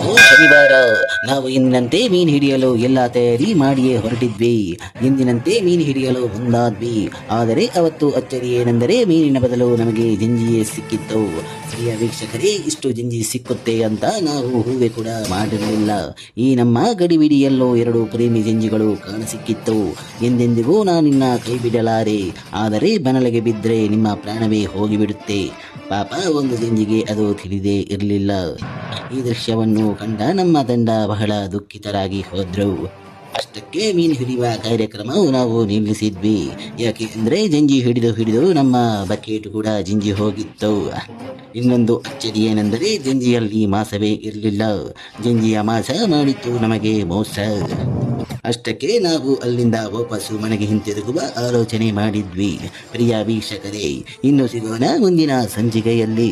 ಇವತ್ತು ಶನಿವಾರ. ನಾವು ಎಂದಿನಂತೆ ಮೀನು ಹಿಡಿಯಲು ಎಲ್ಲ ತಯಾರಿ ಮಾಡಿಯೇ ಹೊರಟಿದ್ವಿ. ಎಂದಿನಂತೆ ಮೀನು ಹಿಡಿಯಲು ಮುಂದಾದ್ವಿ. ಆದರೆ ಅವತ್ತು ಅಚ್ಚರಿ ಏನೆಂದರೆ ಮೀನಿನ ಬದಲು ನಮಗೆ ಜಂಜಿಯೇ ಸಿಕ್ಕಿತ್ತು. ಪ್ರಿಯ ವೀಕ್ಷಕರೇ, ಇಷ್ಟು ಜಂಜಿ ಸಿಕ್ಕುತ್ತೆ ಅಂತ ನಾವು ಹೂವೆ ಕೂಡ ಮಾಡಿರಲಿಲ್ಲ. ಈ ನಮ್ಮ ಗಡಿಬಿಡಿಯಲ್ಲೂ 2 ಪ್ರೇಮಿ ಜಂಜಿಗಳು ಕಾಣಸಿಕ್ಕಿತ್ತು. ಎಂದೆಂದಿಗೂ ನಾನಿನ್ನ ಕೈ ಬಿಡಲಾರೆ, ಆದರೆ ಬನಲೆಗೆ ಬಿದ್ದರೆ ನಿಮ್ಮ ಪ್ರಾಣವೇ ಹೋಗಿಬಿಡುತ್ತೆ. ಪಾಪ ಒಂದು ಜಂಜಿಗೆ ಅದು ತಿಳಿದೇ ಇರಲಿಲ್ಲ. ಈ ದೃಶ್ಯವನ್ನು ಕಂಡ ನಮ್ಮ ತಂಡ ಬಹಳ ದುಃಖಿತರಾಗಿ ಹೋದ್ರು. ಅಷ್ಟಕ್ಕೆ ಮೀನು ಹಿಡಿಯುವ ಕಾರ್ಯಕ್ರಮವು ನಾವು ನಿಲ್ಲಿಸಿದ್ವಿ. ಯಾಕೆ ಅಂದರೆ ಜಂಜಿ ಹಿಡಿದು ನಮ್ಮ ಬಕೆಟ್ ಕೂಡ ಜಿಂಜಿ ಹೋಗಿತ್ತು. ಇನ್ನೊಂದು ಅಚ್ಚರಿ ಏನೆಂದರೆ ಜಂಜಿಯಲ್ಲಿ ಮಾಸವೇ ಇರಲಿಲ್ಲ. ಜಂಜಿಯ ಮಾಸ ಮಾಡಿತ್ತು ನಮಗೆ ಮೋಸ. ಅಷ್ಟಕ್ಕೆ ನಾವು ಅಲ್ಲಿಂದ ವಾಪಸ್ಸು ಮನೆಗೆ ಹಿಂತಿರುಗುವ ಆಲೋಚನೆ ಮಾಡಿದ್ವಿ. ಪ್ರಿಯ ವೀಕ್ಷಕರೇ, ಇನ್ನು ಸಿಗೋಣ ಮುಂದಿನ ಸಂಚಿಕೆಯಲ್ಲಿ.